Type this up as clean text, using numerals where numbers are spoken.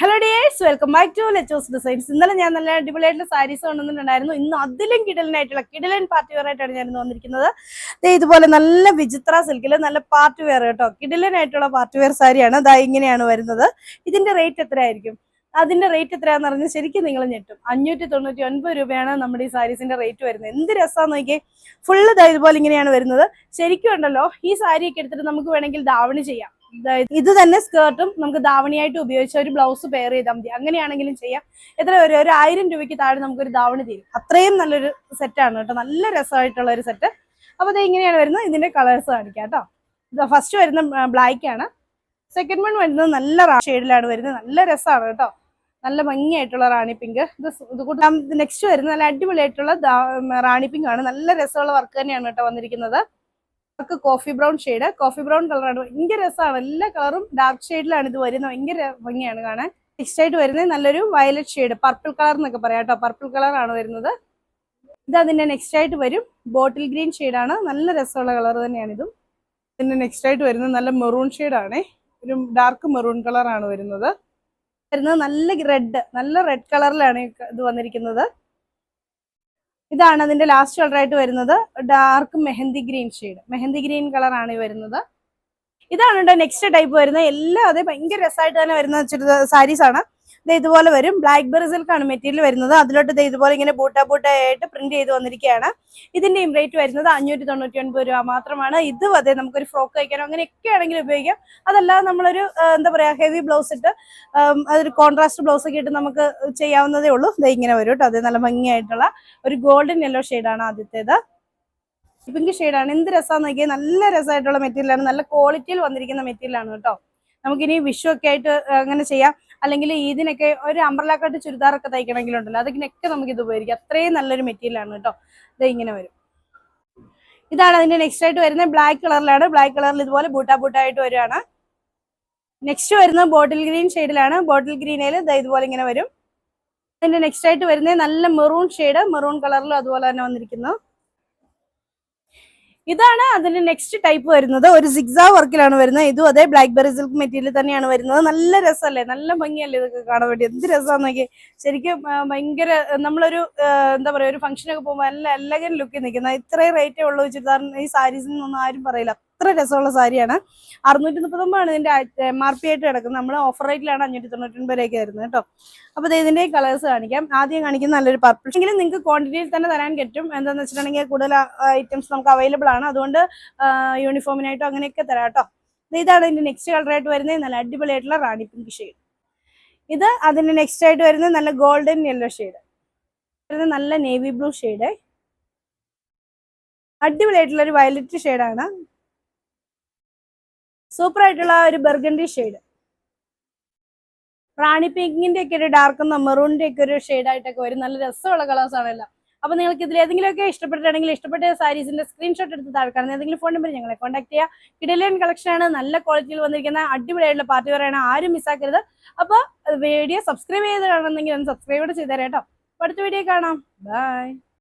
Hello dears, welcome back to Lechos designs. ഇന്നലെ ഞാൻ നല്ല അടിപൊളിയായിട്ടുള്ള സാരീസ് കൊണ്ടുവന്നിട്ടുണ്ടായിരുന്നു. ഇന്ന് അതിലും കിടലൻ പാർട്ടി വെയർ ആയിട്ടാണ് ഞാൻ വന്നിരിക്കുന്നത്. ഇതുപോലെ നല്ല വിചിത്ര സിൽക്കിൽ നല്ല പാർട്ടി വെയർ കേട്ടോ, കിടലനായിട്ടുള്ള പാർട്ടി വെയർ സാരിയാണ്. ഇങ്ങനെയാണ് വരുന്നത്. ഇതിന്റെ റേറ്റ് എത്രയായിരിക്കും? അതിന്റെ റേറ്റ് എത്രയാന്ന് പറഞ്ഞാൽ ശരിക്കും നിങ്ങൾ ഞെട്ടും. 599 രൂപയാണ് നമ്മുടെ ഈ സാരീസിന്റെ റേറ്റ് വരുന്നത്. എന്ത് രസമാന്ന് നോക്കിയേ, ഫുള്ള് ഇതുപോലെ ഇങ്ങനെയാണ് വരുന്നത്. ശരിക്കും ഉണ്ടല്ലോ, ഈ സാരിയൊക്കെ എടുത്തിട്ട് നമുക്ക് വേണമെങ്കിൽ ധാവണി ചെയ്യാം. ഇത് തന്നെ സ്കേർട്ടും നമുക്ക് ധാവണിയായിട്ട് ഉപയോഗിച്ച ഒരു ബ്ലൗസ് പെയർ ചെയ്താൽ മതി. അങ്ങനെയാണെങ്കിലും ചെയ്യാം. എത്ര ഒരു 1000 രൂപയ്ക്ക് താഴെ നമുക്കൊരു ധാവണി തീരും. അത്രയും നല്ലൊരു സെറ്റാണ് കേട്ടോ, നല്ല രസമായിട്ടുള്ള ഒരു സെറ്റ്. അപ്പോൾ ഇത് ഇങ്ങനെയാണ് വരുന്നത്. ഇതിന്റെ കളേഴ്സ് കാണിക്കാം കേട്ടോ. ഫസ്റ്റ് വരുന്ന ബ്ലാക്ക് ആണ്. സെക്കൻഡ് വൺ വരുന്നത് നല്ല ഷെയ്ഡിലാണ് വരുന്നത്. നല്ല രസമാണ് കേട്ടോ, നല്ല ഭംഗിയായിട്ടുള്ള റാണി പിങ്ക്. ഇത് നെക്സ്റ്റ് വരുന്നത് നല്ല അടിപൊളിയായിട്ടുള്ള റാണി പിങ്ക് ആണ്. നല്ല രസമുള്ള വർക്ക് തന്നെയാണ് കേട്ടോ വന്നിരിക്കുന്നത്. Coffee brown shade, coffee brown കളറാണ്. ഭയങ്കര രസമാണ്. എല്ലാ കളറും ഡാർക്ക് ഷെയ്ഡിലാണ് ഇത് വരുന്നത്. ഭയങ്കര ഭംഗിയാണ് കാണാൻ. നെക്സ്റ്റ് ആയിട്ട് വരുന്നത് നല്ലൊരു വയലറ്റ് ഷെയ്ഡ്, പർപ്പിൾ കളർ എന്നൊക്കെ പറയാം കേട്ടോ. പർപ്പിൾ കളറാണ് വരുന്നത്. ഇത് അതിന്റെ നെക്സ്റ്റ് ആയിട്ട് വരും ബോട്ടിൽ ഗ്രീൻ ഷെയ്ഡാണ്. നല്ല രസമുള്ള കളർ തന്നെയാണ് ഇതും. ഇതിന്റെ നെക്സ്റ്റ് ആയിട്ട് വരുന്നത് നല്ല മെറൂൺ ഷെയ്ഡാണ്. ഒരു ഡാർക്ക് മെറൂൺ കളറാണ് വരുന്നത്. നല്ല റെഡ് കളറിലാണ് ഇത് വന്നിരിക്കുന്നത്. ഇതാണ് അതിന്റെ ലാസ്റ്റ് കളറായിട്ട് വരുന്നത്, dark mehndi green shade. Mehndi green കളറാണ് വരുന്നത്. ഇതാണ് കേട്ടോ നെക്സ്റ്റ് ടൈപ്പ് വരുന്നത്. എല്ലാം അതേ ഭയങ്കര രസമായിട്ട് തന്നെ വരുന്ന സാരീസ് ആണ്. ഇതുപോലെ വരും. ബ്ലാക്ക് ബെറി സിൽക്കാണ് മെറ്റീരിയൽ വരുന്നത്. അതിലോട്ട് ഇതുപോലെ ഇങ്ങനെ ബൂട്ടായിട്ട് പ്രിന്റ് ചെയ്ത് വന്നിരിക്കുകയാണ്. ഇതിന്റെയും റേറ്റ് വരുന്നത് 599 രൂപ മാത്രമാണ്. ഇതും അതെ നമുക്കൊരു ഫ്രോക്ക് കഴിക്കാനോ അങ്ങനെയൊക്കെ ആണെങ്കിൽ ഉപയോഗിക്കാം. അതല്ലാതെ നമ്മളൊരു എന്താ പറയാ ഹെവി ബ്ലൗസ് ഇട്ട് അതൊരു കോൺട്രാസ്റ്റ് ബ്ലൗസ് ഒക്കെ ഇട്ട് നമുക്ക് ചെയ്യാവുന്നതേ ഉള്ളൂ. ഇങ്ങനെ വരും കേട്ടോ. അത് നല്ല ഭംഗിയായിട്ടുള്ള ഒരു ഗോൾഡൻ യെല്ലോ ഷെയ്ഡാണ് ആദ്യത്തേത്. പിങ്ക് ഷെയ്ഡാണ്. എന്ത് രസമാന്ന് നോക്കിയാൽ നല്ല രസമായിട്ടുള്ള മെറ്റീരിയലാണ്. നല്ല ക്വാളിറ്റിയിൽ വന്നിരിക്കുന്ന മെറ്റീരിയലാണ് കേട്ടോ. നമുക്കിനി വിഷു ഒക്കെ ആയിട്ട് അങ്ങനെ ചെയ്യാം. അല്ലെങ്കിൽ ഇതിനൊക്കെ ഒരു അംബ്രല കട്ട് ചുരിദാറൊക്കെ തയ്ക്കണമെങ്കിലുണ്ടല്ലോ, അതിനൊക്കെ നമുക്ക് ഇത് ഉപയോഗിക്കാം. അത്രയും നല്ലൊരു മെറ്റീരിയലാണ് കേട്ടോ. ഇങ്ങനെ വരും. ഇതാണ് അതിന്റെ നെക്സ്റ്റ് ആയിട്ട് വരുന്നത്. ബ്ലാക്ക് കളറിലാണ്. ബ്ലാക്ക് കളറിൽ ഇതുപോലെ ബൂട്ടായിട്ട് വരുവാണ്. നെക്സ്റ്റ് വരുന്നത് ബോട്ടിൽ ഗ്രീൻ ഷെയ്ഡിലാണ്. ബോട്ടിൽ ഗ്രീനിൽ ഇതുപോലെ ഇങ്ങനെ വരും. അതിന്റെ നെക്സ്റ്റ് ആയിട്ട് വരുന്നത് നല്ല മെറൂൺ ഷെയ്ഡ്, മെറൂൺ കളറിലും അതുപോലെ തന്നെ വന്നിരിക്കുന്നു. ഇതാണ് അതിന്റെ നെക്സ്റ്റ് ടൈപ്പ് വരുന്നത്. ഒരു സിക്സാ വർക്കിലാണ് വരുന്നത്. ഇതും അതേ ബ്ലാക്ക് ബെറി സിൽക്ക് മെറ്റീരിയൽ തന്നെയാണ് വരുന്നത്. നല്ല രസമല്ലേ, നല്ല ഭംഗിയല്ലേ ഇതൊക്കെ കാണാൻ വേണ്ടി. എന്ത് രസമാന്ന് നോക്കിയേ. ശരിക്കും ഭയങ്കര നമ്മളൊരു എന്താ പറയാ ഒരു ഫംഗ്ഷനൊക്കെ പോകുമ്പോൾ നല്ല എലഗന്റ് ലുക്കിൽ നിൽക്കുന്ന ഇത്രയും റേറ്റേ ഉള്ളൂ ചുരിദാറിന്. ഈ സാരീസിനൊന്നും ആരും പറയില്ല, അത്ര രസമുള്ള സാരിയാണ്. 639 ഇതിന്റെ MRP ആയിട്ട് കിടക്കുന്നത്. നമ്മൾ ഓഫർ റേറ്റിലാണ് 599 രൂപയൊക്കെ വരുന്നത് കേട്ടോ. അപ്പോൾ ഇതിന്റെ കളേഴ്സ് കാണിക്കാം. ആദ്യം കാണിക്കുന്ന നല്ലൊരു പർപ്പിൾ. എങ്കിലും നിങ്ങൾക്ക് ക്വാണ്ടിറ്റിയിൽ തന്നെ തരാൻ പറ്റും. എന്താണെന്ന് വെച്ചിട്ടുണ്ടെങ്കിൽ കൂടുതൽ ഐറ്റംസ് നമുക്ക് അവൈലബിൾ ആണ്. അതുകൊണ്ട് യൂണിഫോമിനായിട്ടോ അങ്ങനെയൊക്കെ തരാം കേട്ടോ. ഇതാണ് ഇതിന്റെ നെക്സ്റ്റ് കളറായിട്ട് വരുന്നത്. നല്ല അടിപൊളിയായിട്ടുള്ള റാണി പിങ്ക് ഷെയ്ഡ്. ഇത് അതിന്റെ നെക്സ്റ്റ് ആയിട്ട് വരുന്നത് നല്ല ഗോൾഡൻ യെല്ലോ ഷെയ്ഡ്. നല്ല നേവി ബ്ലൂ ഷെയ്ഡ്. അടിപൊളിയായിട്ടുള്ള ഒരു വയലറ്റ് ഷെയ്ഡാണ്. സൂപ്പർ ആയിട്ടുള്ള ഒരു ബർഗണ്ടി ഷെയ്ഡ്. റാണി പിങ്കിന്റെ ഒക്കെ ഒരു ഡാർക്ക് മെറൂണിന്റെ ഒക്കെ ഒരു ഷെയ്ഡായിട്ടൊക്കെ വരും. നല്ല രസമുള്ള കളേഴ്സ് ആണല്ലോ. അപ്പൊ നിങ്ങൾക്ക് ഇതിൽ ഏതെങ്കിലുമൊക്കെ ഇഷ്ടപ്പെട്ടിട്ടുണ്ടെങ്കിൽ ഇഷ്ടപ്പെട്ട സാരീസിന്റെ സ്ക്രീൻഷോട്ട് എടുത്ത് താഴ്ക്കാണ്. ഏതെങ്കിലും ഫോൺ നമ്പർ ഞങ്ങളെ കോൺടാക്ട് ചെയ്യുക. കിടിലൻ കളക്ഷൻ ആണ്. നല്ല ക്വാളിറ്റിയിൽ വന്നിരിക്കുന്ന അടിപൊളിയായിട്ടുള്ള പാർട്ടി വെയർ ആണ്. ആരും മിസ്സാക്കരുത്. അപ്പോൾ വീഡിയോ സബ്സ്ക്രൈബ് ചെയ്ത് കാണുന്നെങ്കിൽ ഒന്ന് സബ്സ്ക്രൈബ് ചെയ്ത് തരാം കേട്ടോ. അടുത്ത വീഡിയോ കാണാം. ബൈ.